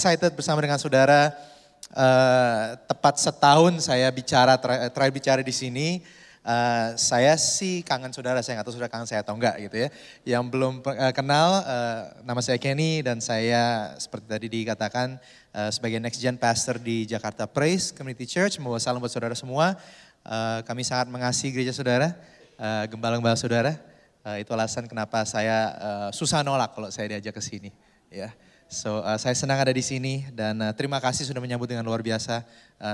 excited bersama dengan saudara. Tepat setahun saya terakhir bicara di sini. Saya sih kangen saudara, saya nggak tahu saudara kangen saya atau enggak gitu ya. Yang belum kenal, nama saya Kenny dan saya seperti tadi dikatakan sebagai Next Gen Pastor di Jakarta Praise Community Church. Membawa salam buat saudara semua. Kami sangat mengasihi gereja saudara, gembala-gembala saudara. Itu alasan kenapa saya susah nolak kalau saya diajak ke sini. Ya, saya senang ada di sini dan terima kasih sudah menyambut dengan luar biasa.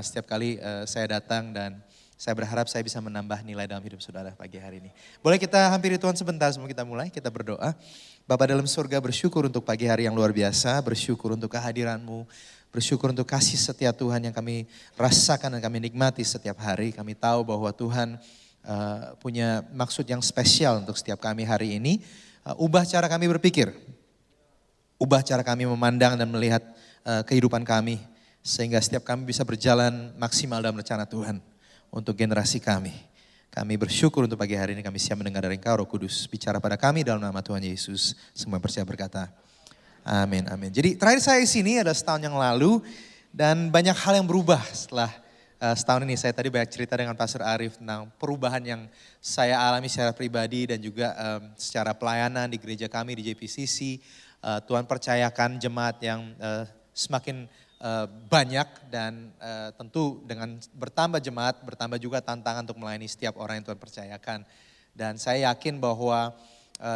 Setiap kali saya datang dan saya berharap saya bisa menambah nilai dalam hidup saudara pagi hari ini. Boleh kita hampiri Tuhan sebentar sebelum kita mulai, kita berdoa. Bapa dalam surga, bersyukur untuk pagi hari yang luar biasa, bersyukur untuk kehadiran-Mu, bersyukur untuk kasih setia Tuhan yang kami rasakan dan kami nikmati setiap hari. Kami tahu bahwa Tuhan punya maksud yang spesial untuk setiap kami hari ini. Ubah cara kami berpikir, ubah cara kami memandang dan melihat kehidupan kami, sehingga setiap kami bisa berjalan maksimal dalam rencana Tuhan untuk generasi kami. Kami bersyukur untuk pagi hari ini kami siap mendengar dari Engkau Roh Kudus. Bicara pada kami dalam nama Tuhan Yesus. Semua percaya berkata, amin, amin. Jadi terakhir saya di sini adalah setahun yang lalu dan banyak hal yang berubah setelah setahun ini. Saya tadi banyak cerita dengan Pastor Arif tentang perubahan yang saya alami secara pribadi dan juga secara pelayanan di gereja kami di JPCC. Tuhan percayakan jemaat yang semakin banyak dan tentu dengan bertambah jemaat, bertambah juga tantangan untuk melayani setiap orang yang Tuhan percayakan. Dan saya yakin bahwa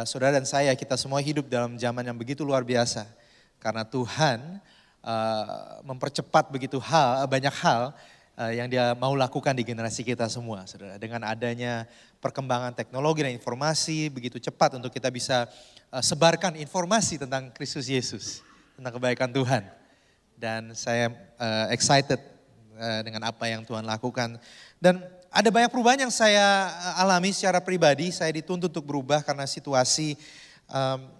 saudara dan saya, kita semua hidup dalam zaman yang begitu luar biasa. Karena Tuhan mempercepat banyak hal yang Dia mau lakukan di generasi kita semua, saudara. Dengan adanya perkembangan teknologi dan informasi begitu cepat untuk kita bisa sebarkan informasi tentang Kristus Yesus, tentang kebaikan Tuhan. Dan saya excited dengan apa yang Tuhan lakukan. Dan ada banyak perubahan yang saya alami secara pribadi. Saya dituntut untuk berubah karena situasi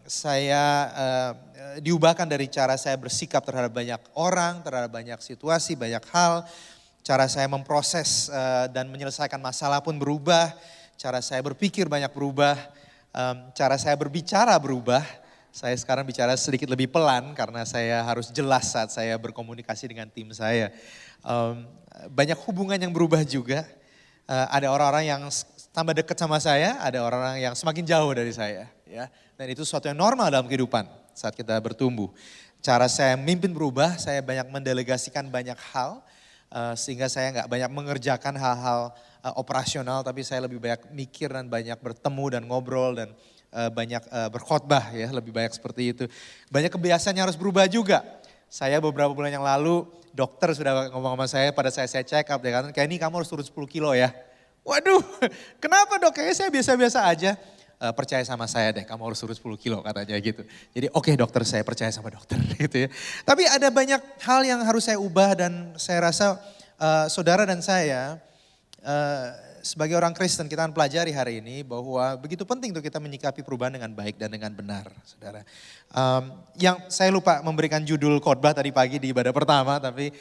saya diubahkan dari cara saya bersikap terhadap banyak orang, terhadap banyak situasi, banyak hal. Cara saya memproses dan menyelesaikan masalah pun berubah. Cara saya berpikir banyak berubah. Cara saya berbicara berubah. Saya sekarang bicara sedikit lebih pelan karena saya harus jelas saat saya berkomunikasi dengan tim saya. Banyak hubungan yang berubah juga. Ada orang-orang yang tambah dekat sama saya, ada orang-orang yang semakin jauh dari saya. Ya. Dan itu sesuatu yang normal dalam kehidupan saat kita bertumbuh. Cara saya memimpin berubah, saya banyak mendelegasikan banyak hal. Sehingga saya nggak banyak mengerjakan hal-hal operasional, tapi saya lebih banyak mikir dan banyak bertemu dan ngobrol dan banyak berkhotbah ya, lebih banyak seperti itu. Banyak kebiasaan yang harus berubah juga. Saya beberapa bulan yang lalu dokter sudah ngomong sama saya pada saya check up, dia kata kayak ini kamu harus turun 10 kilo ya. Waduh, kenapa dok? Kayaknya saya biasa-biasa aja. Percaya sama saya deh, kamu harus turun 10 kilo katanya gitu. Jadi oke dokter, saya percaya sama dokter gitu ya. Tapi ada banyak hal yang harus saya ubah dan saya rasa saudara dan saya sebagai orang Kristen kita akan pelajari hari ini bahwa begitu penting untuk kita menyikapi perubahan dengan baik dan dengan benar, saudara. Yang saya lupa memberikan judul khotbah tadi pagi di ibadah pertama, tapi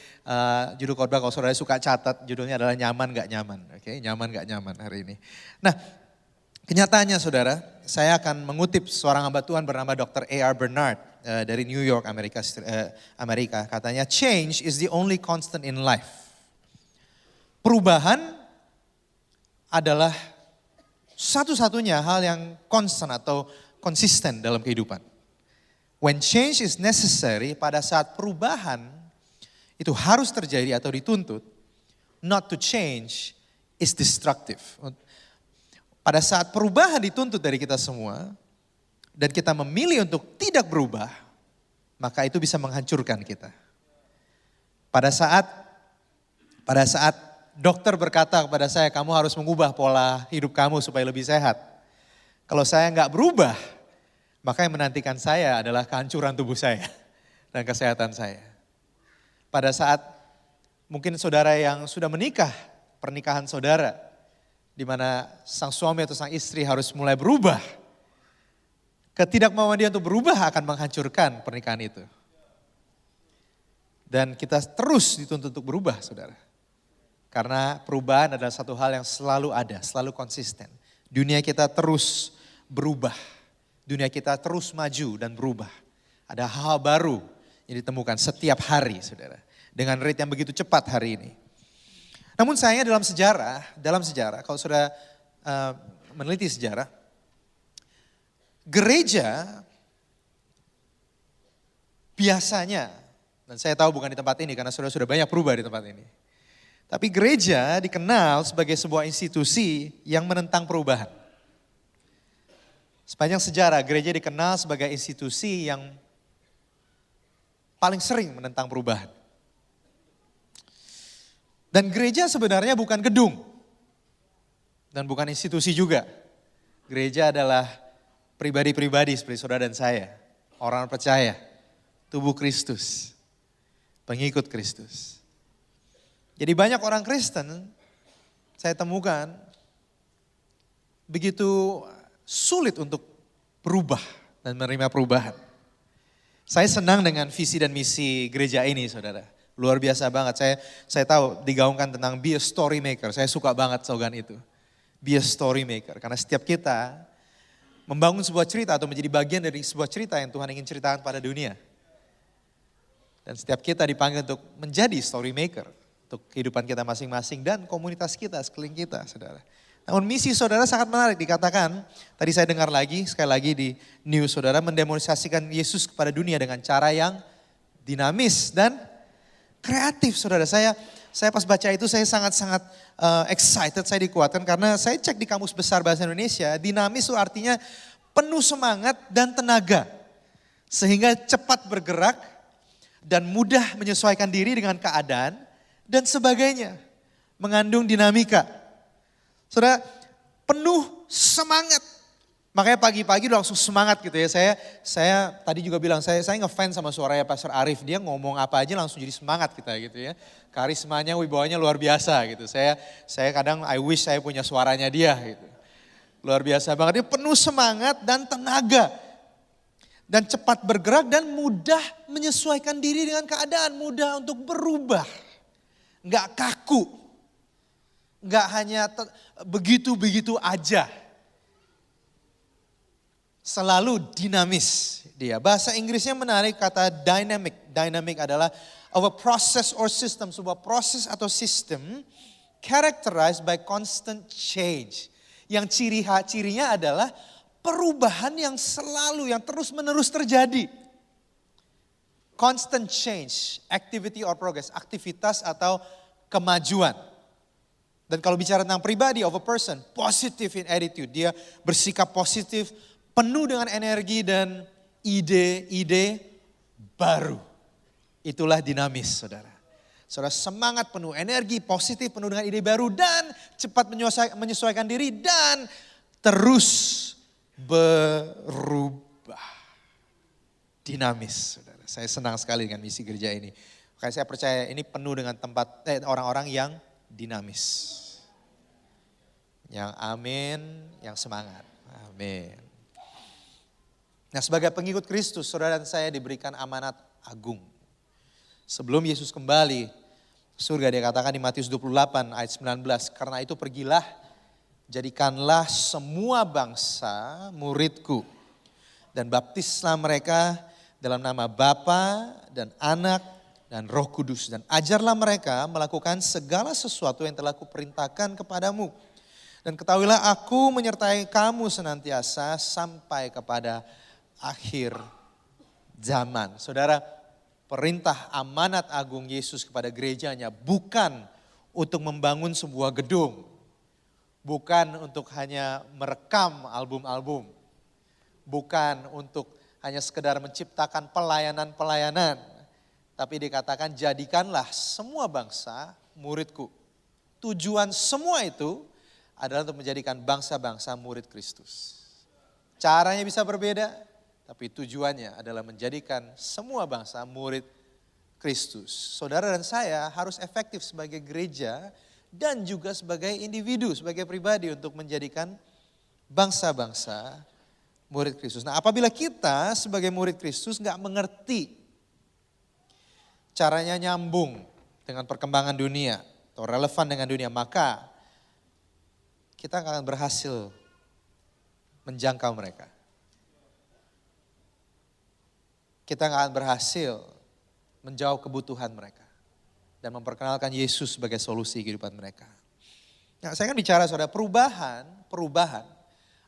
judul khotbah kalau saudara suka catat, judulnya adalah nyaman gak nyaman. Oke, nyaman gak nyaman hari ini. Nah, kenyataannya saudara, saya akan mengutip seorang hamba Tuhan bernama Dr. A.R. Bernard dari New York, Amerika. Katanya, change is the only constant in life. Perubahan adalah satu-satunya hal yang konstan atau konsisten dalam kehidupan. When change is necessary, pada saat perubahan itu harus terjadi atau dituntut, not to change is destructive. Pada saat perubahan dituntut dari kita semua, dan kita memilih untuk tidak berubah, maka itu bisa menghancurkan kita. Pada saat dokter berkata kepada saya, kamu harus mengubah pola hidup kamu supaya lebih sehat. Kalau saya nggak berubah, maka yang menantikan saya adalah kehancuran tubuh saya dan kesehatan saya. Pada saat mungkin saudara yang sudah menikah, pernikahan saudara, di mana sang suami atau sang istri harus mulai berubah. Ketidakmauan dia untuk berubah akan menghancurkan pernikahan itu. Dan kita terus dituntut untuk berubah, saudara. Karena perubahan adalah satu hal yang selalu ada, selalu konsisten. Dunia kita terus berubah. Dunia kita terus maju dan berubah. Ada hal baru yang ditemukan setiap hari, saudara. Dengan rate yang begitu cepat hari ini. Namun sayangnya dalam sejarah, kalau saudara meneliti sejarah, gereja biasanya, dan saya tahu bukan di tempat ini karena saudara sudah banyak berubah di tempat ini. Tapi gereja dikenal sebagai sebuah institusi yang menentang perubahan. Sepanjang sejarah gereja dikenal sebagai institusi yang paling sering menentang perubahan. Dan gereja sebenarnya bukan gedung. Dan bukan institusi juga. Gereja adalah pribadi-pribadi seperti saudara dan saya. Orang percaya. Tubuh Kristus. Pengikut Kristus. Jadi banyak orang Kristen saya temukan begitu sulit untuk berubah dan menerima perubahan. Saya senang dengan visi dan misi gereja ini, saudara. Luar biasa banget. Saya tahu digaungkan tentang be a story maker. Saya suka banget slogan itu. Be a story maker. Karena setiap kita membangun sebuah cerita atau menjadi bagian dari sebuah cerita yang Tuhan ingin ceritakan pada dunia. Dan setiap kita dipanggil untuk menjadi story maker. Untuk kehidupan kita masing-masing dan komunitas kita, sekeliling kita, saudara. Namun misi saudara sangat menarik, dikatakan, tadi saya dengar lagi, sekali lagi di news saudara, mendemonstrasikan Yesus kepada dunia dengan cara yang dinamis dan kreatif, saudara. Saya pas baca itu saya sangat-sangat excited, saya dikuatkan karena saya cek di Kamus Besar Bahasa Indonesia, dinamis itu artinya penuh semangat dan tenaga. Sehingga cepat bergerak dan mudah menyesuaikan diri dengan keadaan, dan sebagainya. Mengandung dinamika. Saudara, penuh semangat. Makanya pagi-pagi langsung semangat gitu ya. Saya tadi juga bilang, saya ngefans sama suaranya Pastor Arif. Dia ngomong apa aja langsung jadi semangat kita gitu ya. Karismanya, wibawanya luar biasa gitu. Saya kadang I wish saya punya suaranya dia gitu. Luar biasa banget. Dia penuh semangat dan tenaga. Dan cepat bergerak dan mudah menyesuaikan diri dengan keadaan. Mudah untuk berubah. Enggak kaku, enggak hanya begitu-begitu aja. Selalu dinamis dia. Bahasa Inggrisnya menarik kata dynamic. Dynamic adalah of a process or system, sebuah proses atau sistem characterized by constant change. Yang cirinya adalah perubahan yang selalu, yang terus-menerus terjadi. Constant change, activity or progress, aktivitas atau kemajuan. Dan kalau bicara tentang pribadi of a person, positive in attitude, dia bersikap positif, penuh dengan energi dan ide-ide baru. Itulah dinamis, saudara. Saudara semangat penuh energi, positif, penuh dengan ide baru dan cepat menyesuaikan diri dan terus berubah. Dinamis, saudara. Saya senang sekali dengan misi gereja ini. Makanya saya percaya ini penuh dengan orang-orang yang dinamis. Yang amin, yang semangat. Amin. Nah, sebagai pengikut Kristus, saudara dan saya diberikan amanat agung. Sebelum Yesus kembali surga, dia katakan di Matius 28 ayat 19. Karena itu pergilah, jadikanlah semua bangsa muridku. Dan baptislah mereka dalam nama Bapa dan Anak dan Roh Kudus. Dan ajarlah mereka melakukan segala sesuatu yang telah kuperintahkan kepadamu. Dan ketahuilah aku menyertai kamu senantiasa sampai kepada akhir zaman. Saudara, perintah amanat agung Yesus kepada gerejanya bukan untuk membangun sebuah gedung. Bukan untuk hanya merekam album-album. Bukan untuk hanya sekedar menciptakan pelayanan-pelayanan. Tapi dikatakan jadikanlah semua bangsa muridku. Tujuan semua itu adalah untuk menjadikan bangsa-bangsa murid Kristus. Caranya bisa berbeda, tapi tujuannya adalah menjadikan semua bangsa murid Kristus. Saudara dan saya harus efektif sebagai gereja dan juga sebagai individu, sebagai pribadi untuk menjadikan bangsa-bangsa murid Kristus. Nah, apabila kita sebagai murid Kristus nggak mengerti caranya nyambung dengan perkembangan dunia atau relevan dengan dunia, maka kita akan berhasil menjangkau mereka. Kita nggak akan berhasil menjawab kebutuhan mereka. Dan memperkenalkan Yesus sebagai solusi kehidupan mereka. Nah, saya kan bicara saudara, perubahan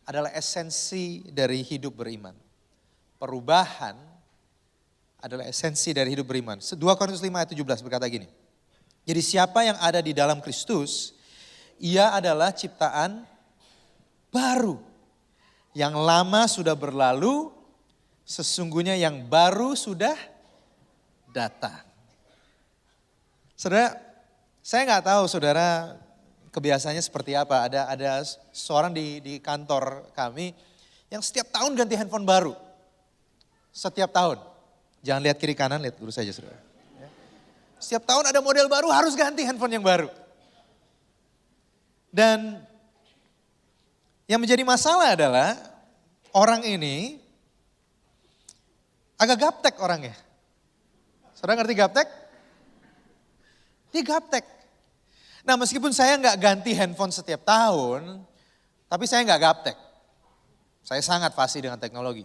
adalah esensi dari hidup beriman. Perubahan adalah esensi dari hidup beriman. 2 Korintus 5 ayat 17 berkata gini. Jadi siapa yang ada di dalam Kristus, ia adalah ciptaan baru. Yang lama sudah berlalu, sesungguhnya yang baru sudah datang. Saudara, saya nggak tahu saudara kebiasaannya seperti apa. Ada seorang di kantor kami yang setiap tahun ganti handphone baru. Setiap tahun. Jangan lihat kiri kanan, lihat lurus saja saudara. Setiap tahun ada model baru, harus ganti handphone yang baru. Dan yang menjadi masalah adalah orang ini agak gaptek orangnya. Saudara ngerti gaptek? Dia gaptek. Nah meskipun saya nggak ganti handphone setiap tahun, tapi saya nggak gaptek. Saya sangat fasih dengan teknologi.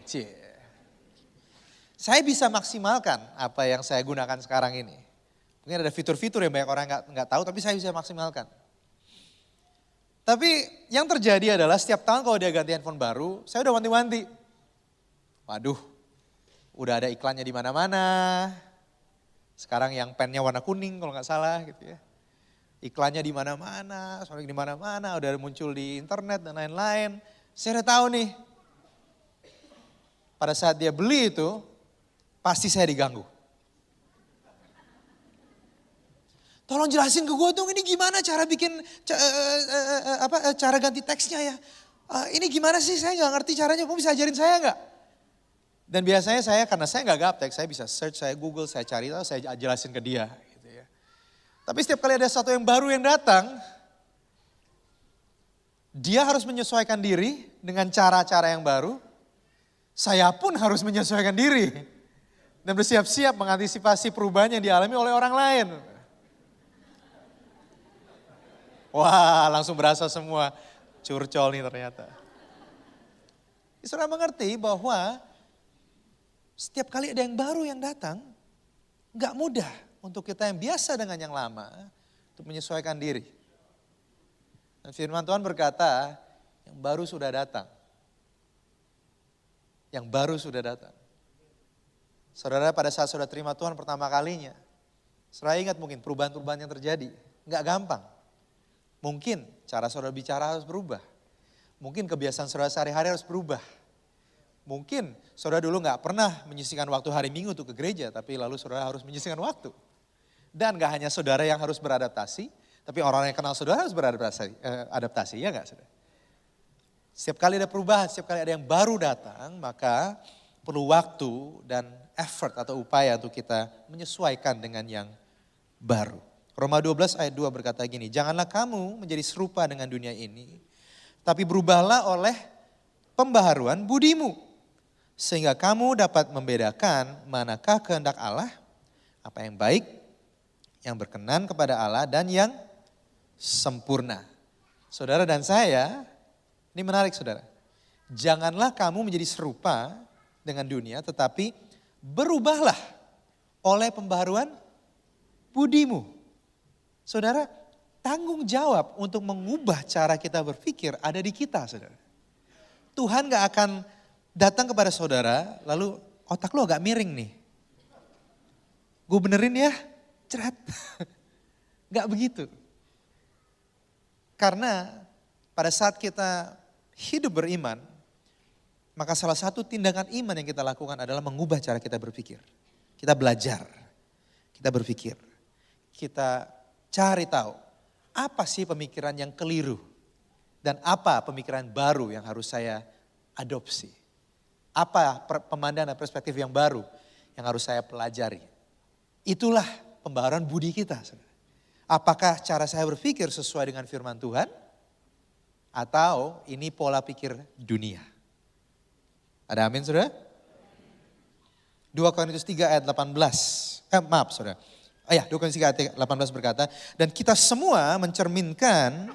Saya bisa maksimalkan apa yang saya gunakan sekarang ini. Mungkin ada fitur-fitur yang banyak orang nggak tahu, tapi saya bisa maksimalkan. Tapi yang terjadi adalah setiap tahun kalau dia ganti handphone baru, saya udah wanti-wanti. Waduh, udah ada iklannya di mana-mana. Sekarang yang pennya warna kuning kalau nggak salah gitu ya. Iklannya di mana-mana, soalnya di mana-mana, udah muncul di internet dan lain-lain. Saya udah tahu nih, pada saat dia beli itu, pasti saya diganggu. Tolong jelasin ke gue dong, ini gimana cara bikin, cara ganti teksnya ya. Ini gimana sih, saya nggak ngerti caranya, kamu bisa ajarin saya nggak? Dan biasanya saya, karena saya nggak gaptek, saya bisa search, saya Google, saya cari tahu, saya jelasin ke dia. Gitu ya. Tapi setiap kali ada sesuatu yang baru yang datang, dia harus menyesuaikan diri dengan cara-cara yang baru. Saya pun harus menyesuaikan diri. Dan bersiap-siap mengantisipasi perubahan yang dialami oleh orang lain. Wah, langsung berasa semua curcol nih ternyata. Saudara mengerti bahwa setiap kali ada yang baru yang datang, gak mudah untuk kita yang biasa dengan yang lama untuk menyesuaikan diri. Dan firman Tuhan berkata, yang baru sudah datang. Yang baru sudah datang. Saudara pada saat saudara terima Tuhan pertama kalinya, saudara ingat mungkin perubahan-perubahan yang terjadi. Gak gampang. Mungkin cara saudara bicara harus berubah. Mungkin kebiasaan saudara sehari-hari harus berubah. Mungkin saudara dulu gak pernah menyisihkan waktu hari Minggu untuk ke gereja, tapi lalu saudara harus menyisihkan waktu. Dan gak hanya saudara yang harus beradaptasi, tapi orang yang kenal saudara harus beradaptasi, ya gak saudara? Setiap kali ada perubahan, setiap kali ada yang baru datang, maka perlu waktu dan effort atau upaya untuk kita menyesuaikan dengan yang baru. Roma 12 ayat 2 berkata gini, janganlah kamu menjadi serupa dengan dunia ini, tapi berubahlah oleh pembaharuan budimu. Sehingga kamu dapat membedakan manakah kehendak Allah, apa yang baik, yang berkenan kepada Allah dan yang sempurna. Saudara dan saya, ini menarik saudara. Janganlah kamu menjadi serupa dengan dunia, tetapi berubahlah oleh pembaharuan budimu. Saudara, tanggung jawab untuk mengubah cara kita berpikir ada di kita saudara. Tuhan gak akan datang kepada saudara, lalu otak lo agak miring nih. Gue benerin ya, cerat. Gak begitu. Karena pada saat kita hidup beriman, maka salah satu tindakan iman yang kita lakukan adalah mengubah cara kita berpikir. Kita belajar, kita berpikir, kita cari tahu apa sih pemikiran yang keliru dan apa pemikiran baru yang harus saya adopsi. Apa pemandangan dan perspektif yang baru yang harus saya pelajari. Itulah pembaharuan budi kita. Apakah cara saya berpikir sesuai dengan firman Tuhan atau ini pola pikir dunia. Ada amin saudara? 2 Korintus 3 ayat 18. Maaf saudara. 2 Korintus 3 ayat 18 berkata, dan kita semua mencerminkan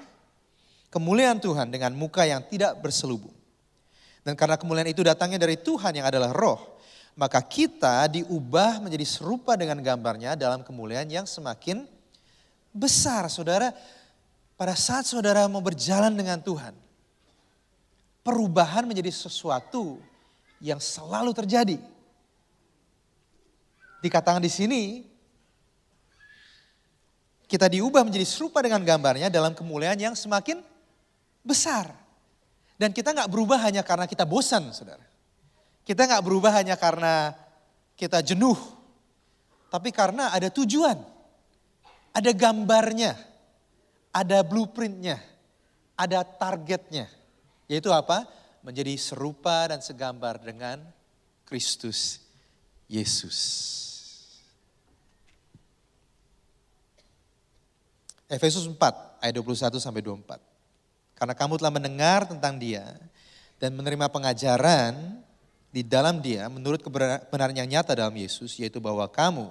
kemuliaan Tuhan dengan muka yang tidak berselubung. Dan karena kemuliaan itu datangnya dari Tuhan yang adalah roh. maka kita diubah menjadi serupa dengan gambarnya dalam kemuliaan yang semakin besar. Saudara, pada saat saudara mau berjalan dengan Tuhan, perubahan menjadi sesuatu yang selalu terjadi. Dikatakan di sini, kita diubah menjadi serupa dengan gambarnya dalam kemuliaan yang semakin besar. Dan kita gak berubah hanya karena kita bosan, saudara. Kita gak berubah hanya karena kita jenuh. Tapi karena ada tujuan. Ada gambarnya. Ada blueprintnya. Ada targetnya. Yaitu apa? Menjadi serupa dan segambar dengan Kristus Yesus. Efesus 4 ayat 21 sampai 24. Karena kamu telah mendengar tentang Dia dan menerima pengajaran di dalam Dia menurut kebenaran yang nyata dalam Yesus, yaitu bahwa kamu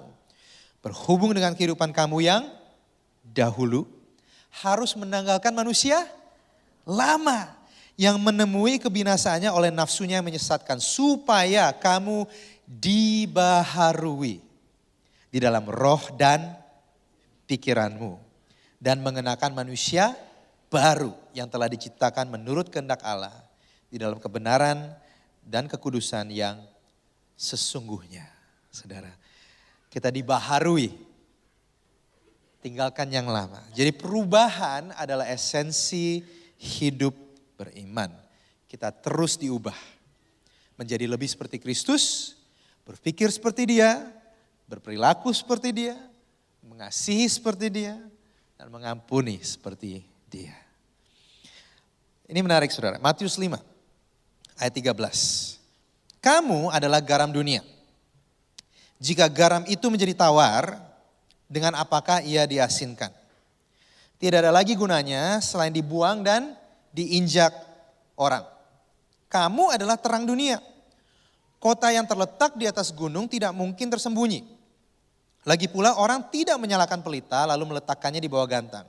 berhubung dengan kehidupan kamu yang dahulu harus menanggalkan manusia lama yang menemui kebinasaannya oleh nafsunya yang menyesatkan, supaya kamu dibaharui di dalam roh dan pikiranmu dan mengenakan manusia baru yang telah diciptakan menurut kehendak Allah di dalam kebenaran dan kekudusan yang sesungguhnya. Saudara, kita dibaharui, tinggalkan yang lama. Jadi perubahan adalah esensi hidup beriman. Kita terus diubah menjadi lebih seperti Kristus, berpikir seperti Dia, berperilaku seperti Dia, mengasihi seperti Dia, dan mengampuni seperti Dia. Ini menarik, saudara. Matius 5 ayat 13. Kamu adalah garam dunia. Jika garam itu menjadi tawar, dengan apakah ia diasinkan? Tidak ada lagi gunanya selain dibuang dan diinjak orang. Kamu adalah terang dunia. Kota yang terletak di atas gunung tidak mungkin tersembunyi. Lagi pula orang tidak menyalakan pelita lalu meletakkannya di bawah gantang,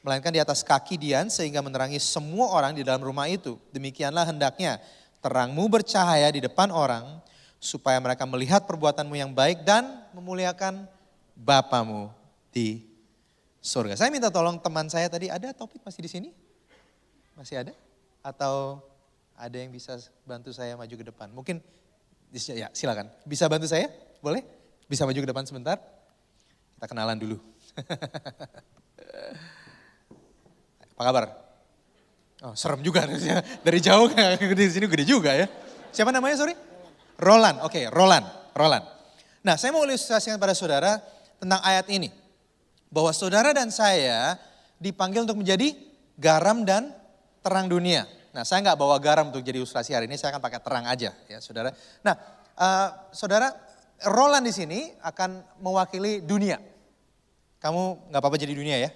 melainkan di atas kaki dian sehingga menerangi semua orang di dalam rumah itu. Demikianlah hendaknya terangmu bercahaya di depan orang, supaya mereka melihat perbuatanmu yang baik dan memuliakan Bapamu di surga. Saya minta tolong teman saya tadi, ada topik masih di sini? Masih ada? Atau ada yang bisa bantu saya maju ke depan? Mungkin, ya silakan. Bisa bantu saya? Boleh? Bisa maju ke depan sebentar? Kita kenalan dulu. Apa kabar? Oh, serem juga dari jauh di sini gede juga ya. Siapa namanya, sorry? Roland. Oke, Roland. Nah, saya mau ilustrasikan pada saudara tentang ayat ini. Bahwa saudara dan saya dipanggil untuk menjadi garam dan terang dunia. Nah, saya nggak bawa garam untuk jadi ilustrasi hari ini, saya akan pakai terang aja ya, saudara. Nah, saudara, Roland di sini akan mewakili dunia. Kamu nggak apa-apa jadi dunia ya?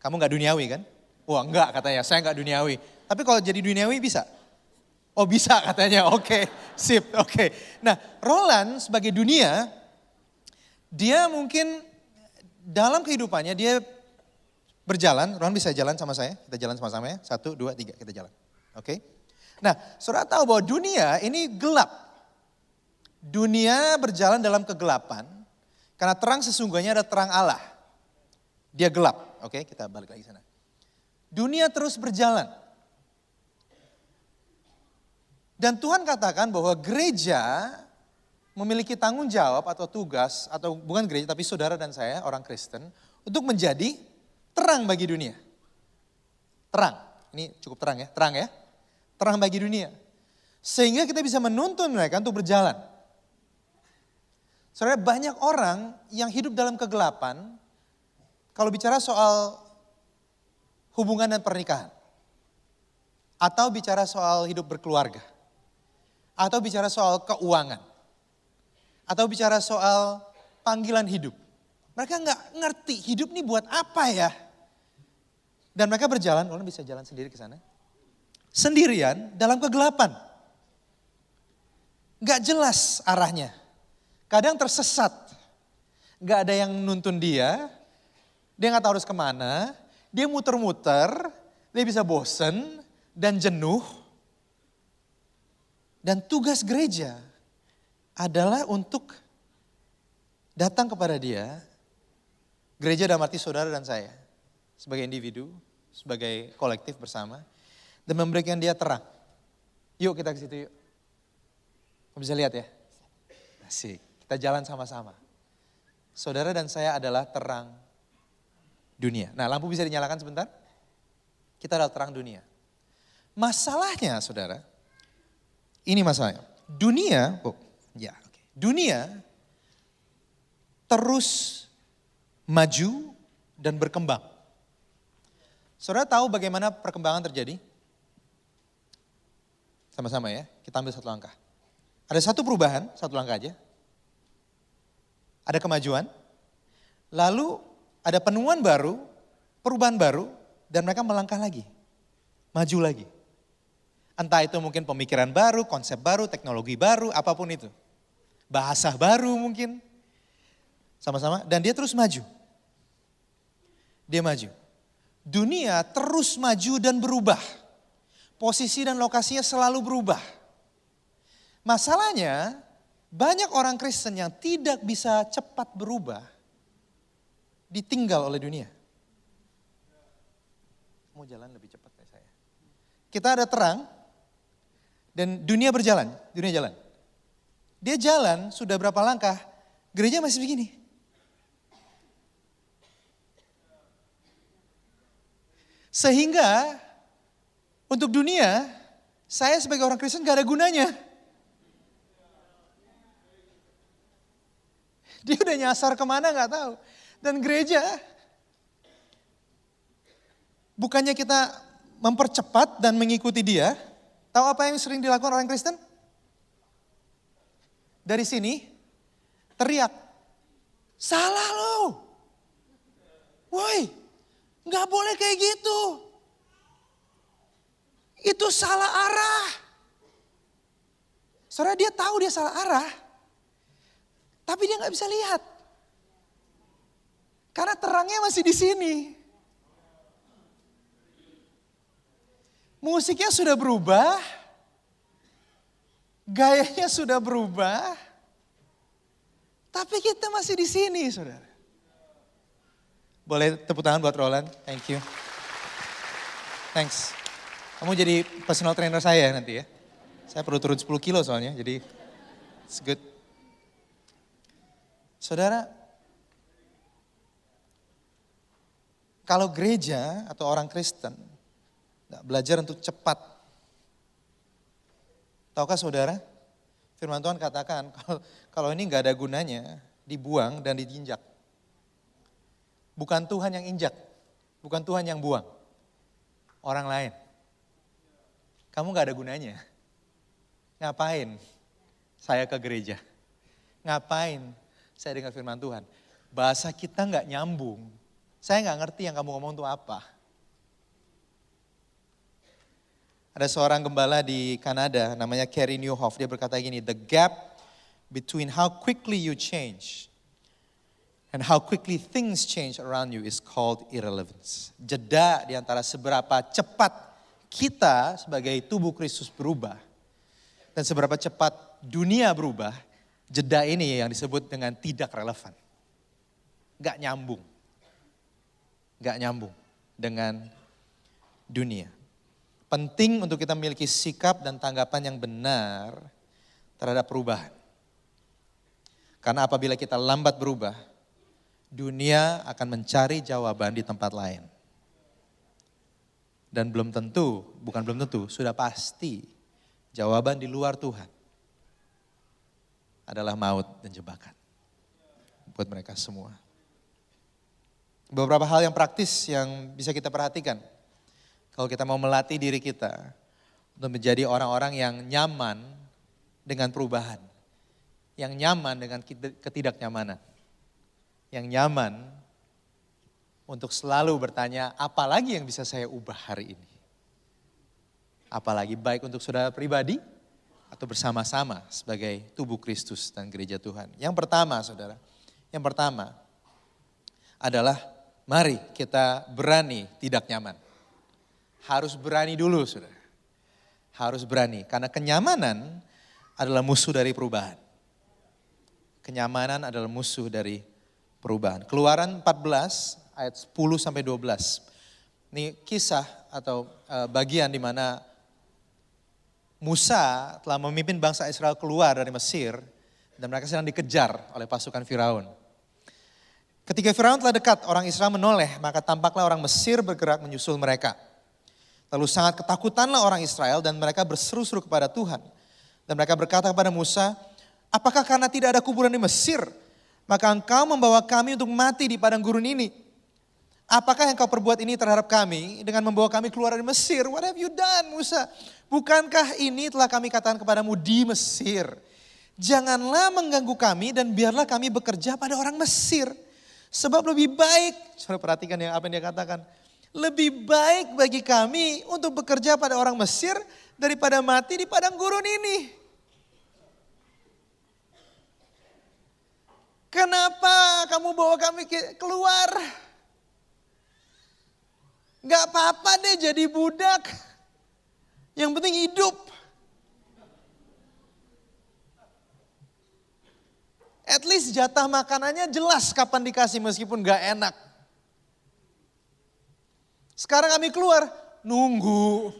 Kamu nggak duniawi kan? Wah enggak katanya, saya enggak duniawi. Tapi kalau jadi duniawi bisa? Oh bisa katanya, oke, sip, oke. Nah, Roland sebagai dunia, dia mungkin dalam kehidupannya dia berjalan. Roland bisa jalan sama saya? Kita jalan sama-sama ya, 1, 2, 3 kita jalan. Oke. Nah, saudara tahu bahwa dunia ini gelap. Dunia berjalan dalam kegelapan, karena terang sesungguhnya ada terang Allah. Dia gelap, oke kita balik lagi sana. Dunia terus berjalan. Dan Tuhan katakan bahwa gereja memiliki tanggung jawab atau tugas, atau bukan gereja tapi saudara dan saya orang Kristen, untuk menjadi terang bagi dunia. Terang, ini cukup terang ya. Terang bagi dunia. Sehingga kita bisa menuntun mereka untuk berjalan. Saudara, banyak orang yang hidup dalam kegelapan, kalau bicara soal hubungan dan pernikahan, atau bicara soal hidup berkeluarga, atau bicara soal keuangan, atau bicara soal panggilan hidup. Mereka nggak ngerti hidup ini buat apa ya. Dan mereka berjalan, orang bisa jalan sendiri ke sana. Sendirian dalam kegelapan. Nggak jelas arahnya. Kadang tersesat. Nggak ada yang nuntun dia nggak tahu harus kemana. Dia muter-muter, dia bisa bosen dan jenuh. Dan tugas gereja adalah untuk datang kepada dia, gereja dalam arti saudara dan saya, sebagai individu, sebagai kolektif bersama, dan memberikan dia terang. Yuk kita ke situ yuk. Kamu bisa lihat ya? Asik, kita jalan sama-sama. Saudara dan saya adalah terang dunia. Nah, lampu bisa dinyalakan sebentar? Kita adalah terang dunia. Masalahnya saudara, ini masalahnya. Dunia terus maju dan berkembang. Saudara tahu bagaimana perkembangan terjadi? Sama-sama ya, kita ambil satu langkah. Ada satu perubahan, satu langkah aja. Ada kemajuan, lalu ada penemuan baru, perubahan baru, dan mereka melangkah lagi. Maju lagi. Entah itu mungkin pemikiran baru, konsep baru, teknologi baru, apapun itu. Bahasa baru mungkin. Sama-sama, dan dia terus maju. Dia maju. Dunia terus maju dan berubah. Posisi dan lokasinya selalu berubah. Masalahnya, banyak orang Kristen yang tidak bisa cepat berubah, ditinggal oleh dunia. Mau jalan lebih cepat dari saya. Kita ada terang, dan dunia berjalan, dunia jalan. Dia jalan sudah berapa langkah, gereja masih begini. Sehingga untuk dunia, saya sebagai orang Kristen gak ada gunanya. Dia udah nyasar kemana gak tahu. Dan gereja, bukannya kita mempercepat dan mengikuti dia, tahu apa yang sering dilakukan orang Kristen? Dari sini, teriak, salah lo. Woi, gak boleh kayak gitu. Itu salah arah. Saudara, dia tahu dia salah arah. Tapi dia gak bisa lihat. Karena terangnya masih di sini. Musiknya sudah berubah. Gayanya sudah berubah. Tapi kita masih di sini, saudara. Boleh tepuk tangan buat Roland. Thank you. Thanks. Kamu jadi personal trainer saya nanti ya. Saya perlu turun 10 kilo soalnya, jadi it's good. Saudara, kalau gereja atau orang Kristen nggak belajar untuk cepat, tahukah saudara, firman Tuhan katakan kalau ini nggak ada gunanya, dibuang dan diinjak. Bukan Tuhan yang injak, bukan Tuhan yang buang, orang lain. Kamu nggak ada gunanya. Ngapain saya ke gereja? Ngapain saya dengar firman Tuhan? Bahasa kita nggak nyambung. Saya nggak ngerti yang kamu ngomong itu apa. Ada seorang gembala di Kanada namanya Carey Nieuwhof. Dia berkata gini, the gap between how quickly you change and how quickly things change around you is called irrelevance. Jeda di antara seberapa cepat kita sebagai tubuh Kristus berubah dan seberapa cepat dunia berubah, jeda ini yang disebut dengan tidak relevan. Gak nyambung. Gak nyambung dengan dunia. Penting untuk kita memiliki sikap dan tanggapan yang benar terhadap perubahan. Karena apabila kita lambat berubah, dunia akan mencari jawaban di tempat lain. Dan belum tentu, bukan belum tentu, sudah pasti jawaban di luar Tuhan adalah maut dan jebakan buat mereka semua. Beberapa hal yang praktis yang bisa kita perhatikan kalau kita mau melatih diri kita untuk menjadi orang-orang yang nyaman dengan perubahan, yang nyaman dengan ketidaknyamanan, yang nyaman untuk selalu bertanya, apa lagi yang bisa saya ubah hari ini? Apalagi baik untuk saudara pribadi atau bersama-sama sebagai tubuh Kristus dan gereja Tuhan. Yang pertama saudara, yang pertama adalah mari kita berani tidak nyaman. Harus berani dulu saudara. Harus berani, karena kenyamanan adalah musuh dari perubahan. kenyamanan adalah musuh dari perubahan. Keluaran 14 ayat 10 sampai 12. Ini kisah atau bagian di mana Musa telah memimpin bangsa Israel keluar dari Mesir dan mereka sedang dikejar oleh pasukan Firaun. Ketika Firaun telah dekat, orang Israel menoleh, maka tampaklah orang Mesir bergerak menyusul mereka. Lalu sangat ketakutanlah orang Israel dan mereka berseru-seru kepada Tuhan. Dan mereka berkata kepada Musa, apakah karena tidak ada kuburan di Mesir, maka engkau membawa kami untuk mati di padang gurun ini? Apakah yang kau perbuat ini terhadap kami dengan membawa kami keluar dari Mesir? What have you done, Musa? Bukankah ini telah kami katakan kepadamu di Mesir? Janganlah mengganggu kami dan biarlah kami bekerja pada orang Mesir. Sebab lebih baik, saudara perhatikan apa yang dia katakan. Lebih baik bagi kami untuk bekerja pada orang Mesir daripada mati di padang gurun ini. Kenapa kamu bawa kami keluar? Gak apa-apa deh jadi budak. Yang penting hidup. At least jatah makanannya jelas kapan dikasih meskipun gak enak. Sekarang kami keluar, nunggu.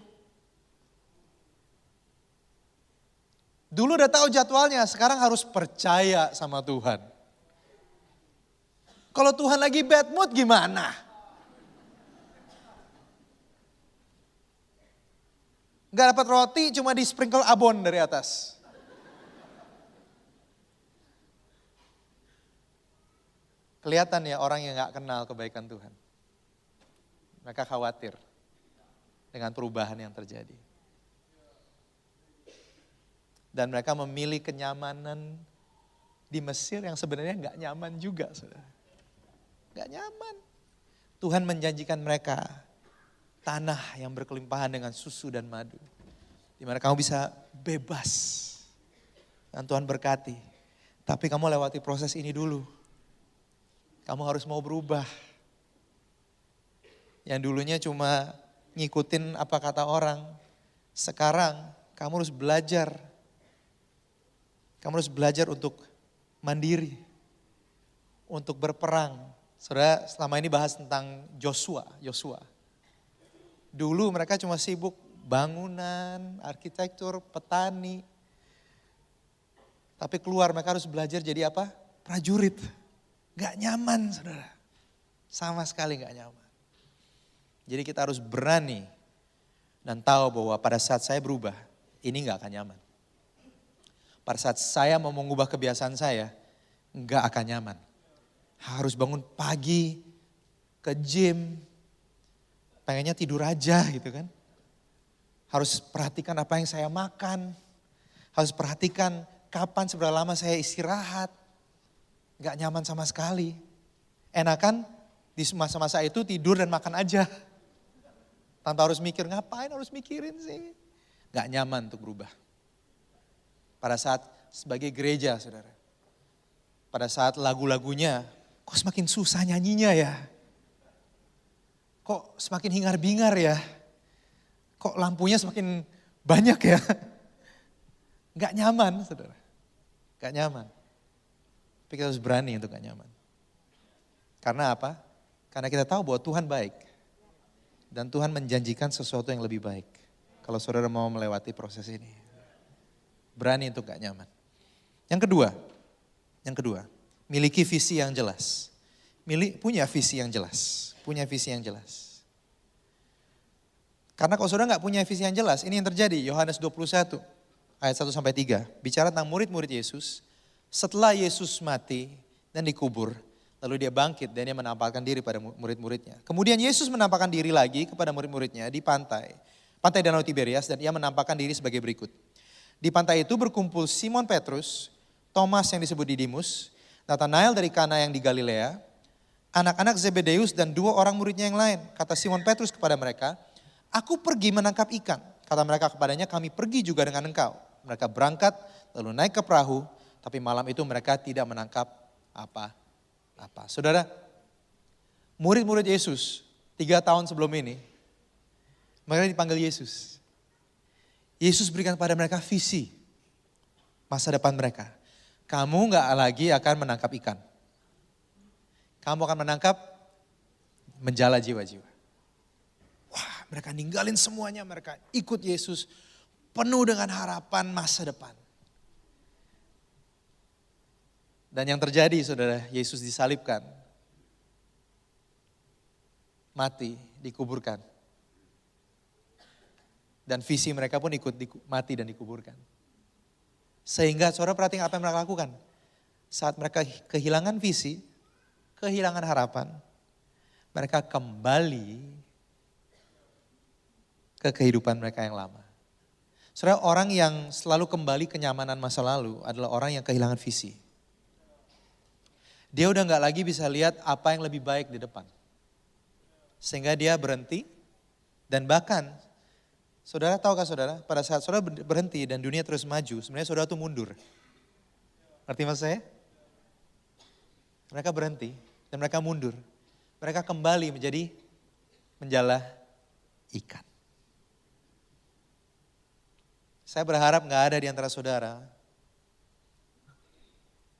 Dulu udah tahu jadwalnya, sekarang harus percaya sama Tuhan. Kalau Tuhan lagi bad mood gimana? Gak dapat roti, cuma di sprinkle abon dari atas. Kelihatan ya orang yang gak kenal kebaikan Tuhan. Mereka khawatir dengan perubahan yang terjadi. Dan mereka memilih kenyamanan di Mesir yang sebenarnya gak nyaman juga, saudara. Gak nyaman. Tuhan menjanjikan mereka tanah yang berkelimpahan dengan susu dan madu. Di mana kamu bisa bebas. Dan Tuhan berkati. Tapi kamu lewati proses ini dulu. Kamu harus mau berubah. Yang dulunya cuma ngikutin apa kata orang. Sekarang kamu harus belajar. Kamu harus belajar untuk mandiri. Untuk berperang. Saudara selama ini bahas tentang Joshua. Dulu mereka cuma sibuk bangunan, arsitektur, petani. Tapi keluar mereka harus belajar jadi apa? Prajurit. Gak nyaman, saudara. Sama sekali gak nyaman. Jadi kita harus berani dan tahu bahwa pada saat saya berubah, ini gak akan nyaman. Pada saat saya mau mengubah kebiasaan saya, gak akan nyaman. Harus bangun pagi, ke gym, pengennya tidur aja gitu kan. Harus perhatikan apa yang saya makan, harus perhatikan kapan seberapa lama saya istirahat. Gak nyaman sama sekali. Enakan di masa-masa itu tidur dan makan aja. Tanpa harus mikir, ngapain harus mikirin sih. Gak nyaman untuk berubah. Pada saat sebagai gereja saudara. Pada saat lagu-lagunya, kok semakin susah nyanyinya ya. Kok semakin hingar-bingar ya. Kok lampunya semakin banyak ya. Gak nyaman saudara. Gak nyaman. Tapi kita harus berani untuk gak nyaman. Karena apa? Karena kita tahu bahwa Tuhan baik. Dan Tuhan menjanjikan sesuatu yang lebih baik. Kalau saudara mau melewati proses ini. Berani untuk gak nyaman. Yang kedua, miliki visi yang jelas. Punya visi yang jelas. Punya visi yang jelas. Karena kalau saudara gak punya visi yang jelas, ini yang terjadi. Yohanes 21 ayat 1-3. Bicara tentang murid-murid Yesus. Setelah Yesus mati dan dikubur, lalu dia bangkit dan dia menampakkan diri pada murid-muridnya. Kemudian Yesus menampakkan diri lagi kepada murid-muridnya di pantai Danau Tiberias, dan ia menampakkan diri sebagai berikut. Di pantai itu berkumpul Simon Petrus, Thomas yang disebut Didimus, Nathanael dari Kana yang di Galilea, anak-anak Zebedeus dan 2 orang muridnya yang lain. Kata Simon Petrus kepada mereka, aku pergi menangkap ikan. Kata mereka kepadanya, kami pergi juga dengan engkau. Mereka berangkat lalu naik ke perahu, tapi malam itu mereka tidak menangkap apa-apa. Saudara, murid-murid Yesus 3 tahun sebelum ini, mereka dipanggil Yesus. Yesus berikan kepada mereka visi masa depan mereka. kamu nggak lagi akan menangkap ikan. Kamu akan menangkap menjala jiwa-jiwa. Wah, mereka ninggalin semuanya, mereka ikut Yesus penuh dengan harapan masa depan. Dan yang terjadi saudara, Yesus disalibkan, mati, dikuburkan. Dan visi mereka pun ikut mati dan dikuburkan. Sehingga saudara perhatikan apa yang mereka lakukan. Saat mereka kehilangan visi, kehilangan harapan, mereka kembali ke kehidupan mereka yang lama. Saudara, orang yang selalu kembali kenyamanan masa lalu adalah orang yang kehilangan visi. Dia udah gak lagi bisa lihat apa yang lebih baik di depan. Sehingga dia berhenti dan bahkan, saudara tahukah saudara, pada saat saudara berhenti dan dunia terus maju, sebenarnya saudara tuh mundur. Ngerti maksud saya? Mereka berhenti dan mereka mundur. Mereka kembali menjadi menjala ikan. Saya berharap gak ada di antara saudara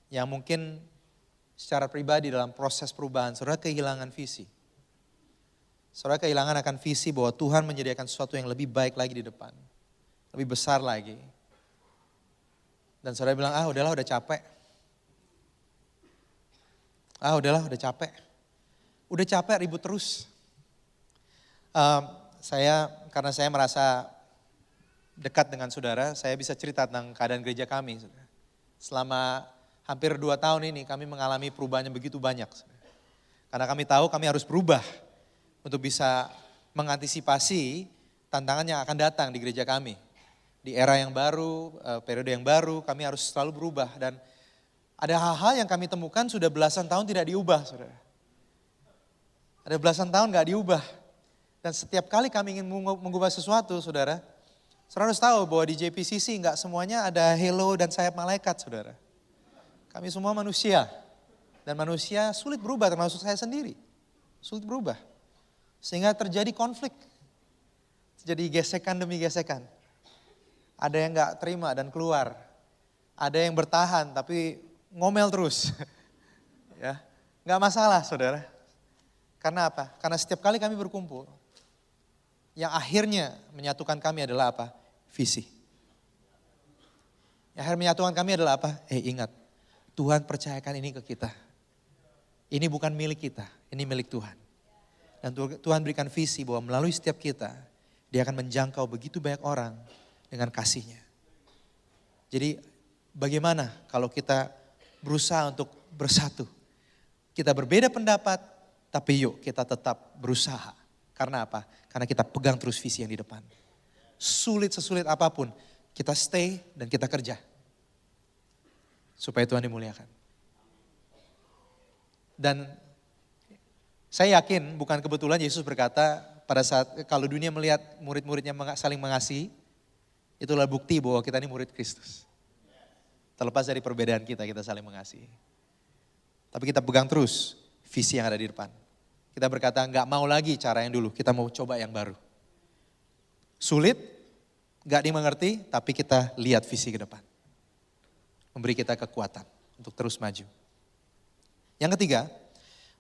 yang mungkin secara pribadi dalam proses perubahan, saudara kehilangan visi. Saudara kehilangan akan visi bahwa Tuhan menyediakan sesuatu yang lebih baik lagi di depan. Lebih besar lagi. Dan saudara bilang, udahlah udah capek. Udahlah udah capek. Udah capek ribut terus. Karena saya merasa dekat dengan saudara, saya bisa cerita tentang keadaan gereja kami. Selama hampir 2 tahun ini kami mengalami perubahan yang begitu banyak. Karena kami tahu kami harus berubah untuk bisa mengantisipasi tantangan yang akan datang di gereja kami. Di era yang baru, periode yang baru, kami harus selalu berubah. Dan ada hal-hal yang kami temukan sudah belasan tahun tidak diubah, saudara. Ada belasan tahun gak diubah. Dan setiap kali kami ingin mengubah sesuatu, saudara harus tahu bahwa di JPCC gak semuanya ada halo dan sayap malaikat, saudara. Kami semua manusia. Dan manusia sulit berubah, termasuk saya sendiri. Sulit berubah. Sehingga terjadi konflik. Terjadi gesekan demi gesekan. Ada yang gak terima dan keluar. Ada yang bertahan tapi ngomel terus. Ya, gak masalah saudara. Karena apa? Karena setiap kali kami berkumpul, yang akhirnya menyatukan kami adalah apa? Visi. Yang akhirnya menyatukan kami adalah apa? Ingat, Tuhan percayakan ini ke kita. Ini bukan milik kita, ini milik Tuhan. Dan Tuhan berikan visi bahwa melalui setiap kita, dia akan menjangkau begitu banyak orang dengan kasih-Nya. Jadi bagaimana kalau kita berusaha untuk bersatu? Kita berbeda pendapat, tapi yuk kita tetap berusaha. Karena apa? Karena kita pegang terus visi yang di depan. Sulit sesulit apapun, kita stay dan kita kerja. Supaya Tuhan dimuliakan. Dan saya yakin bukan kebetulan Yesus berkata pada saat kalau dunia melihat murid-muridnya saling mengasihi, itulah bukti bahwa kita ini murid Kristus. Terlepas dari perbedaan kita saling mengasihi. Tapi kita pegang terus visi yang ada di depan. Kita berkata enggak mau lagi cara yang dulu, kita mau coba yang baru. Sulit, enggak dimengerti, tapi kita lihat visi ke depan. Memberi kita kekuatan untuk terus maju. Yang ketiga,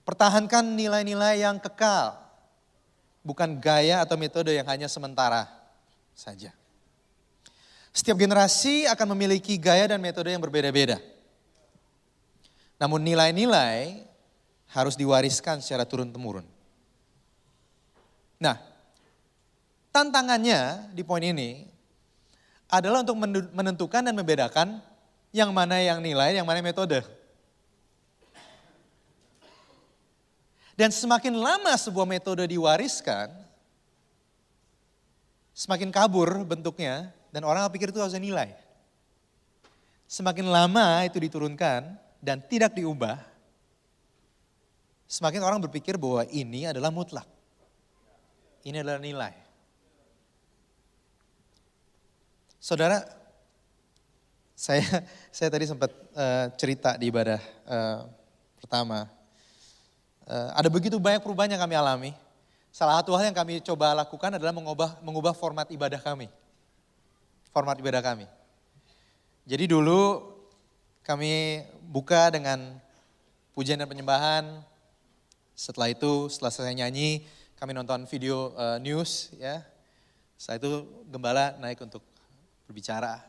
pertahankan nilai-nilai yang kekal. Bukan gaya atau metode yang hanya sementara saja. Setiap generasi akan memiliki gaya dan metode yang berbeda-beda. Namun nilai-nilai harus diwariskan secara turun-temurun. Nah, tantangannya di poin ini adalah untuk menentukan dan membedakan yang mana yang nilai, yang mana yang metode. Dan semakin lama sebuah metode diwariskan, semakin kabur bentuknya dan orang pikir itu harusnya nilai. Semakin lama itu diturunkan dan tidak diubah, semakin orang berpikir bahwa ini adalah mutlak. Ini adalah nilai. Saudara, saya tadi sempat cerita di ibadah pertama. Ada begitu banyak perubahan yang kami alami. Salah satu hal yang kami coba lakukan adalah mengubah format ibadah kami. Format ibadah kami. Jadi dulu Kami buka dengan pujian dan penyembahan. Setelah itu, setelah selesai nyanyi, kami nonton video news ya. Setelah itu gembala naik untuk berbicara.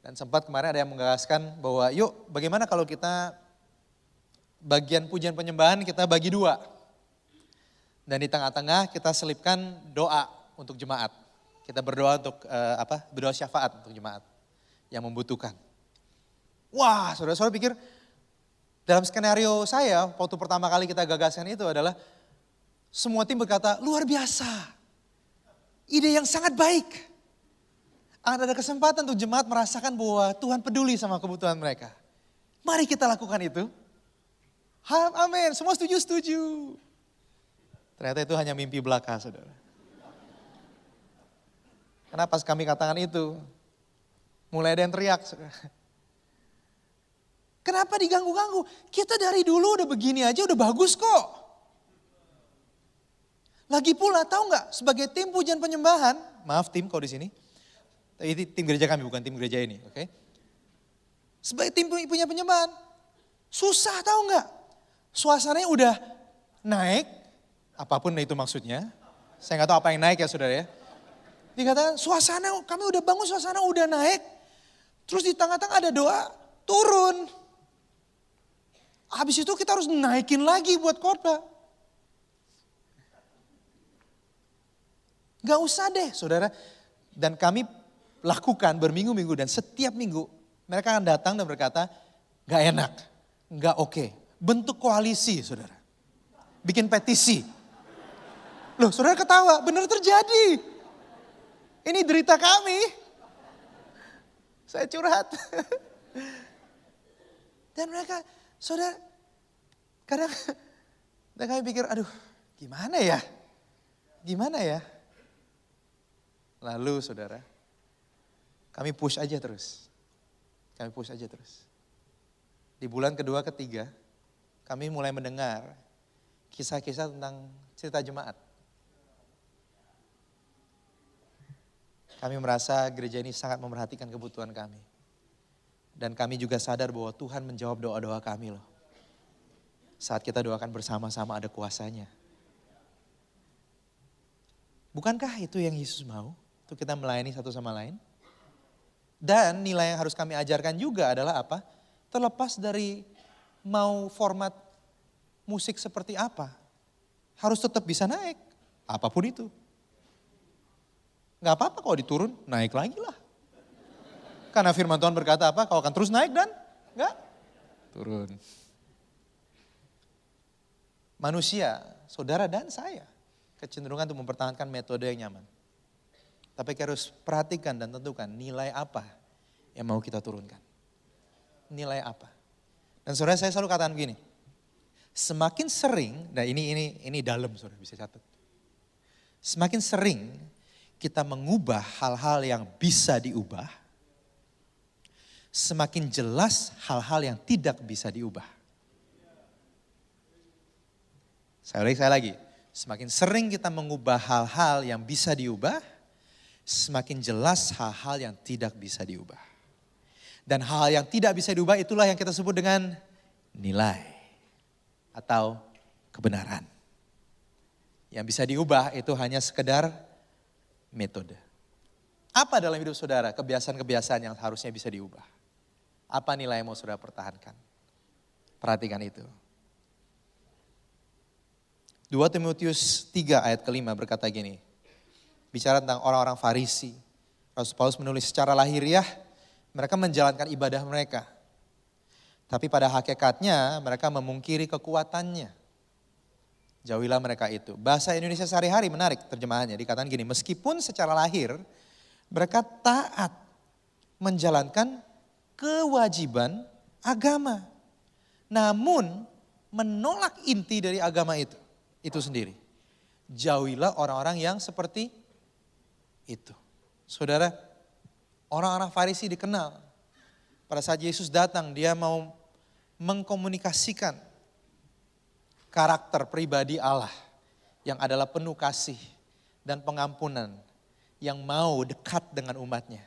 Dan sempat kemarin ada yang menggagaskan bahwa yuk bagaimana kalau kita bagian pujian penyembahan kita bagi dua. Dan di tengah-tengah kita selipkan doa untuk jemaat. Kita berdoa untuk berdoa syafaat untuk jemaat yang membutuhkan. Wah, saudara-saudara pikir dalam skenario saya waktu pertama kali kita gagaskan itu adalah semua tim berkata luar biasa. Ide yang sangat baik. Ada kesempatan untuk jemaat merasakan bahwa Tuhan peduli sama kebutuhan mereka. Mari kita lakukan itu. Amin, semua setuju. Ternyata itu hanya mimpi belaka, saudara. Kenapa kami katakan itu? Mulai ada yang teriak. Saudara. Kenapa diganggu-ganggu? Kita dari dulu udah begini aja udah bagus kok. Lagi pula tahu nggak sebagai tim pujian penyembahan, maaf tim kau di sini. Ini tim gereja kami bukan tim gereja ini, oke? Sebagai tim punya penyembahan, susah tahu nggak? Suasananya udah naik, apapun itu maksudnya. Saya nggak tahu apa yang naik ya saudara ya. Dikatakan suasana, kami udah bangun suasana udah naik. Terus di tengah-tengah ada doa, turun. Habis itu kita harus naikin lagi buat khotbah. Gak usah deh saudara. Dan kami lakukan berminggu-minggu dan setiap minggu mereka akan datang dan berkata, gak enak, gak oke. Bentuk koalisi saudara. Bikin petisi. Loh saudara ketawa, benar terjadi. Ini derita kami. Saya curhat. Dan mereka, saudara, kadang kami pikir, aduh gimana ya? Gimana ya? Lalu saudara, kami push aja terus. Kami push aja terus. Di bulan kedua, ketiga, kami mulai mendengar kisah-kisah tentang cerita jemaat. Kami merasa gereja ini sangat memerhatikan kebutuhan kami. Dan kami juga sadar bahwa Tuhan menjawab doa-doa kami loh. Saat kita doakan bersama-sama ada kuasanya. Bukankah itu yang Yesus mau? Untuk kita melayani satu sama lain. Dan nilai yang harus kami ajarkan juga adalah apa? Terlepas dari mau format musik seperti apa. Harus tetap bisa naik. Apapun itu. Gak apa-apa kalau diturun, naik lagi lah. Karena firman Tuhan berkata apa? Kau akan terus naik dan gak turun. Manusia, saudara dan saya, kecenderungan untuk mempertahankan metode yang nyaman. Tapi kita harus perhatikan dan tentukan nilai apa yang mau kita turunkan. Nilai apa. Dan saudara saya selalu katakan begini. Semakin sering, nah ini dalam saudara bisa catat. Semakin sering kita mengubah hal-hal yang bisa diubah, semakin jelas hal-hal yang tidak bisa diubah. Saya lagi, semakin sering kita mengubah hal-hal yang bisa diubah, semakin jelas hal-hal yang tidak bisa diubah. Dan hal yang tidak bisa diubah itulah yang kita sebut dengan nilai atau kebenaran. Yang bisa diubah itu hanya sekedar metode. Apa dalam hidup saudara kebiasaan-kebiasaan yang harusnya bisa diubah? Apa nilai yang mau saudara pertahankan? Perhatikan itu. 2 Timotius 3 ayat ke-5 berkata gini. Bicara tentang orang-orang Farisi. Rasul Paulus menulis secara lahiriah mereka menjalankan ibadah mereka. Tapi pada hakikatnya mereka memungkiri kekuatannya. Jauhilah mereka itu. Bahasa Indonesia sehari-hari menarik terjemahannya. Dikatakan gini, meskipun secara lahir mereka taat menjalankan kewajiban agama. Namun menolak inti dari agama itu sendiri. Jauhilah orang-orang yang seperti itu. Saudara, orang-orang Farisi dikenal. Pada saat Yesus datang dia mau mengkomunikasikan karakter pribadi Allah yang adalah penuh kasih dan pengampunan yang mau dekat dengan umatnya.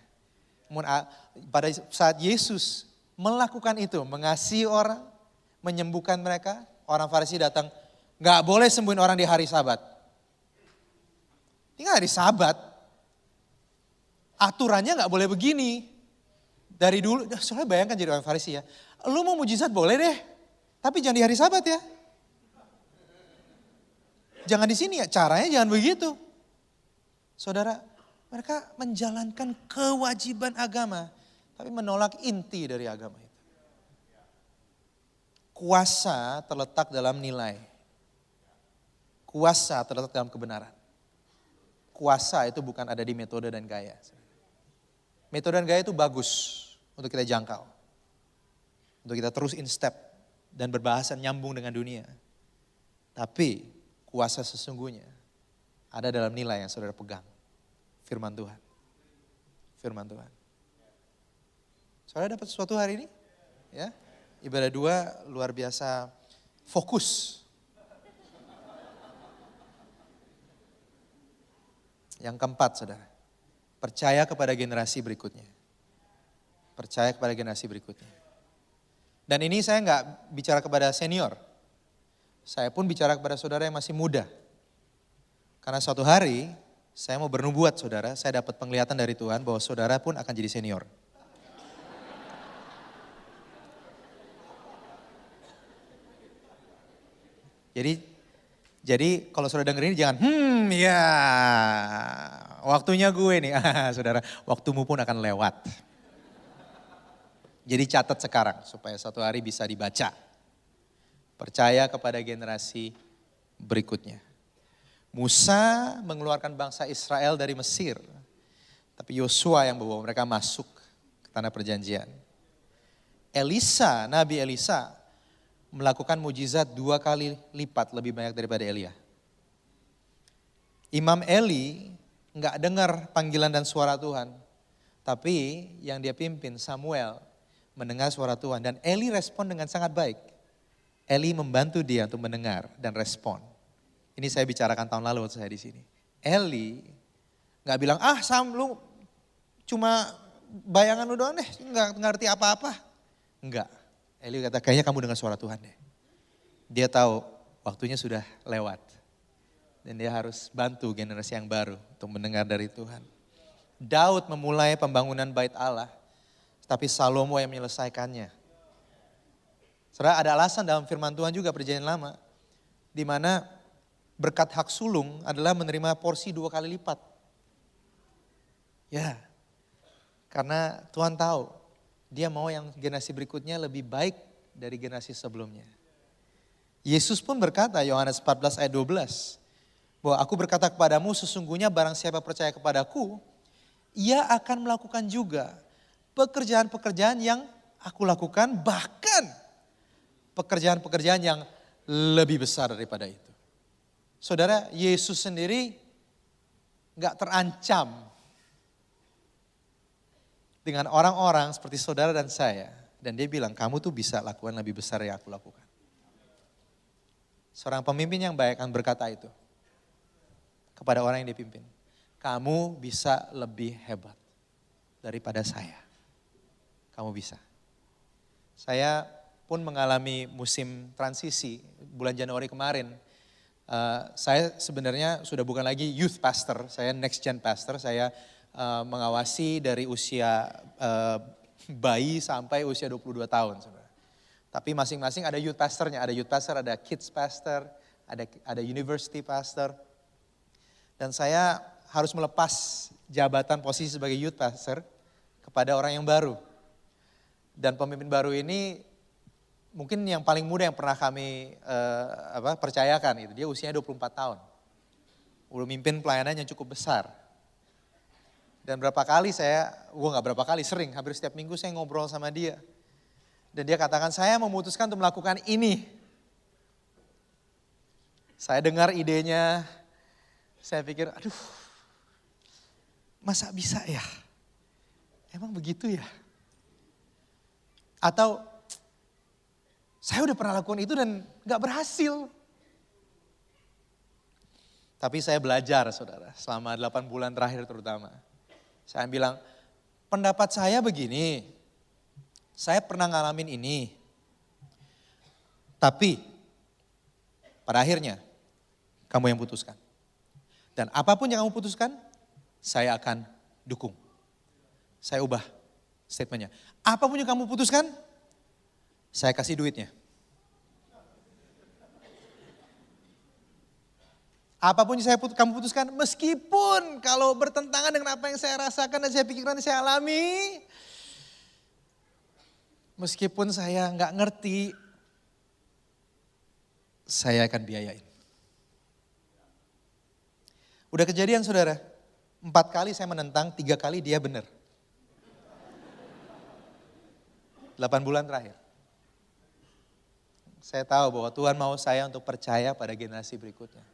Pada saat Yesus melakukan itu, mengasihi orang, menyembuhkan mereka. Orang Farisi datang, gak boleh sembuhin orang di hari Sabat. Ini hari Sabat, aturannya gak boleh begini. Dari dulu, soalnya bayangkan jadi orang Farisi ya, lu mau mujizat boleh deh, tapi jangan di hari Sabat ya. Jangan di sini ya, caranya jangan begitu. Saudara, mereka menjalankan kewajiban agama, tapi menolak inti dari agama itu. Kuasa terletak dalam nilai. Kuasa terletak dalam kebenaran. Kuasa itu bukan ada di metode dan gaya. Metode dan gaya itu bagus untuk kita jangkau. Untuk kita terus in step dan berbahasa nyambung dengan dunia. Tapi kuasa sesungguhnya ada dalam nilai yang saudara pegang. Firman Tuhan. Firman Tuhan. Saudara dapat sesuatu hari ini? Ya. Ibadah 2 luar biasa fokus. Yang keempat, saudara. Percaya kepada generasi berikutnya. Percaya kepada generasi berikutnya. Dan ini saya nggak bicara kepada senior. Saya pun bicara kepada saudara yang masih muda. Karena suatu hari saya mau bernubuat saudara, saya dapat penglihatan dari Tuhan bahwa saudara pun akan jadi senior. Jadi kalau saudara dengerin ini jangan, ya waktunya gue nih, saudara, waktumu pun akan lewat. Jadi catat sekarang supaya suatu hari bisa dibaca. Percaya kepada generasi berikutnya. Musa mengeluarkan bangsa Israel dari Mesir. Tapi Yosua yang membawa mereka masuk ke tanah perjanjian. Nabi Elisa melakukan mujizat 2 kali lipat lebih banyak daripada Elia. Imam Eli enggak dengar panggilan dan suara Tuhan. Tapi yang dia pimpin Samuel mendengar suara Tuhan. Dan Eli respon dengan sangat baik. Eli membantu dia untuk mendengar dan respon. Ini saya bicarakan tahun lalu waktu saya di sini. Eli nggak bilang, Sam lu cuma bayangan lu doang deh, nggak ngerti apa-apa. Enggak. Eli kata kayaknya kamu dengar suara Tuhan deh. Dia tahu waktunya sudah lewat. Dan dia harus bantu generasi yang baru untuk mendengar dari Tuhan. Daud memulai pembangunan bait Allah, tapi Salomo yang menyelesaikannya. Saudara, ada alasan dalam firman Tuhan juga perjanjian lama, di mana berkat hak sulung adalah menerima porsi 2 kali lipat. Ya, karena Tuhan tahu dia mau yang generasi berikutnya lebih baik dari generasi sebelumnya. Yesus pun berkata, Yohanes 14 ayat 12, bahwa aku berkata kepadamu sesungguhnya barang siapa percaya kepadaku, ia akan melakukan juga pekerjaan-pekerjaan yang aku lakukan, bahkan pekerjaan-pekerjaan yang lebih besar daripada itu. Saudara, Yesus sendiri gak terancam dengan orang-orang seperti saudara dan saya. Dan dia bilang, kamu tuh bisa lakukan lebih besar yang aku lakukan. Seorang pemimpin yang baik akan berkata itu kepada orang yang dipimpin. Kamu bisa lebih hebat daripada saya. Kamu bisa. Saya pun mengalami musim transisi bulan Januari kemarin. Saya sebenarnya sudah bukan lagi youth pastor, saya next gen pastor. Saya mengawasi dari usia bayi sampai usia 22 tahun. Saudara. Tapi masing-masing ada youth pastornya, ada youth pastor, ada kids pastor, ada university pastor. Dan saya harus melepas jabatan posisi sebagai youth pastor kepada orang yang baru. Dan pemimpin baru ini mungkin yang paling muda yang pernah kami percayakan itu. Dia usianya 24 tahun. Udah mimpin pelayanan yang cukup besar. Dan berapa kali sering, hampir setiap minggu saya ngobrol sama dia. Dan dia katakan, saya memutuskan untuk melakukan ini. Saya dengar idenya, saya pikir, aduh, masa bisa ya? Emang begitu ya? Atau saya udah pernah lakukan itu dan gak berhasil. Tapi saya belajar saudara, selama 8 bulan terakhir terutama. Saya bilang, pendapat saya begini, Saya pernah ngalamin ini. Tapi pada akhirnya kamu yang putuskan. Dan apapun yang kamu putuskan, saya akan dukung. Saya ubah statementnya. Apapun yang kamu putuskan, saya kasih duitnya. Apapun yang kamu putuskan, meskipun kalau bertentangan dengan apa yang saya rasakan dan saya pikirkan dan saya alami, meskipun saya nggak ngerti, saya akan biayain. Udah kejadian saudara, 4 kali saya menentang, 3 kali dia benar. 8 bulan terakhir. Saya tahu bahwa Tuhan mau saya untuk percaya pada generasi berikutnya.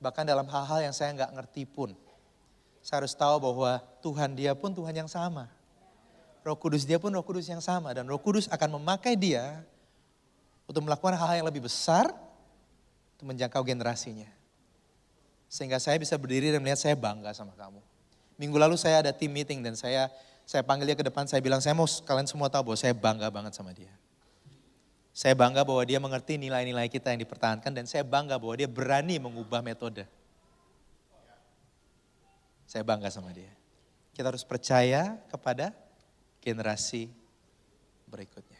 Bahkan dalam hal-hal yang saya nggak ngerti pun, saya harus tahu bahwa Tuhan dia pun Tuhan yang sama. Roh Kudus dia pun Roh Kudus yang sama. Dan Roh Kudus akan memakai dia untuk melakukan hal-hal yang lebih besar untuk menjangkau generasinya. Sehingga saya bisa berdiri dan melihat saya bangga sama kamu. Minggu lalu saya ada team meeting dan saya panggil dia ke depan, saya bilang saya mau kalian semua tahu bahwa saya bangga banget sama dia. Saya bangga bahwa dia mengerti nilai-nilai kita yang dipertahankan dan saya bangga bahwa dia berani mengubah metode. Saya bangga sama dia. Kita harus percaya kepada generasi berikutnya.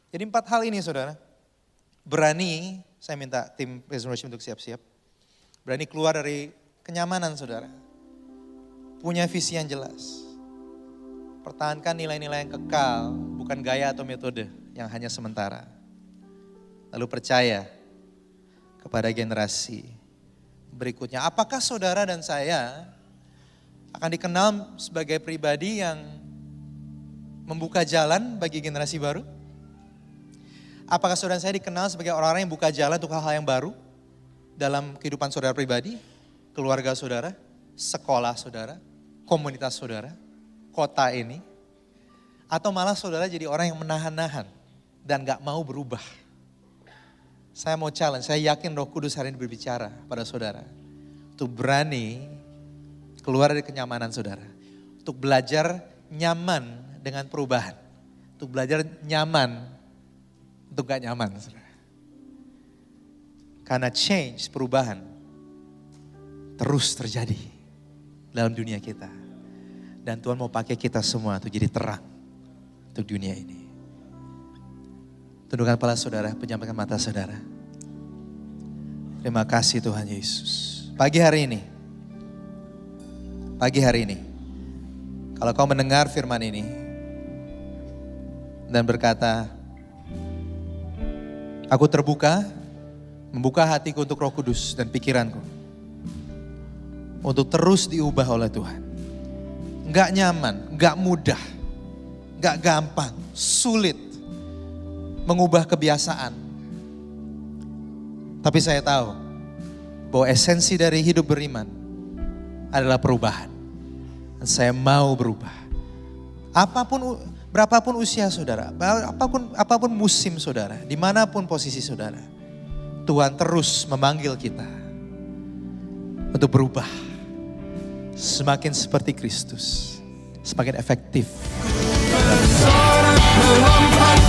Jadi 4 hal ini saudara, berani, saya minta tim Resurrection untuk siap-siap. Berani keluar dari kenyamanan saudara. Punya visi yang jelas. Pertahankan nilai-nilai yang kekal, bukan gaya atau metode yang hanya sementara. Lalu percaya kepada generasi berikutnya. Apakah saudara dan saya akan dikenal sebagai pribadi yang membuka jalan bagi generasi baru? Apakah saudara dan saya dikenal sebagai orang-orang yang buka jalan untuk hal-hal yang baru dalam kehidupan saudara pribadi, keluarga saudara, sekolah saudara, komunitas saudara, kota ini? Atau malah saudara jadi orang yang menahan-nahan dan gak mau berubah? Saya mau challenge, saya yakin Roh Kudus hari ini berbicara pada saudara. Untuk berani keluar dari kenyamanan saudara. Untuk belajar nyaman dengan perubahan. Untuk belajar nyaman untuk gak nyaman saudara. Karena change, perubahan terus terjadi dalam dunia kita. Dan Tuhan mau pakai kita semua untuk jadi terang untuk dunia ini. Tundukkan kepala saudara, pejamkan mata saudara. Terima kasih Tuhan Yesus. Pagi hari ini, kalau kau mendengar firman ini dan berkata, aku terbuka, membuka hatiku untuk Roh Kudus dan pikiranku untuk terus diubah oleh Tuhan. Gak nyaman, gak mudah, gak gampang, sulit mengubah kebiasaan. Tapi saya tahu bahwa esensi dari hidup beriman adalah perubahan. Dan saya mau berubah. Berapapun usia saudara, apapun musim saudara, dimanapun posisi saudara, Tuhan terus memanggil kita untuk berubah. Semakin seperti Kristus, semakin efektif. Melompat,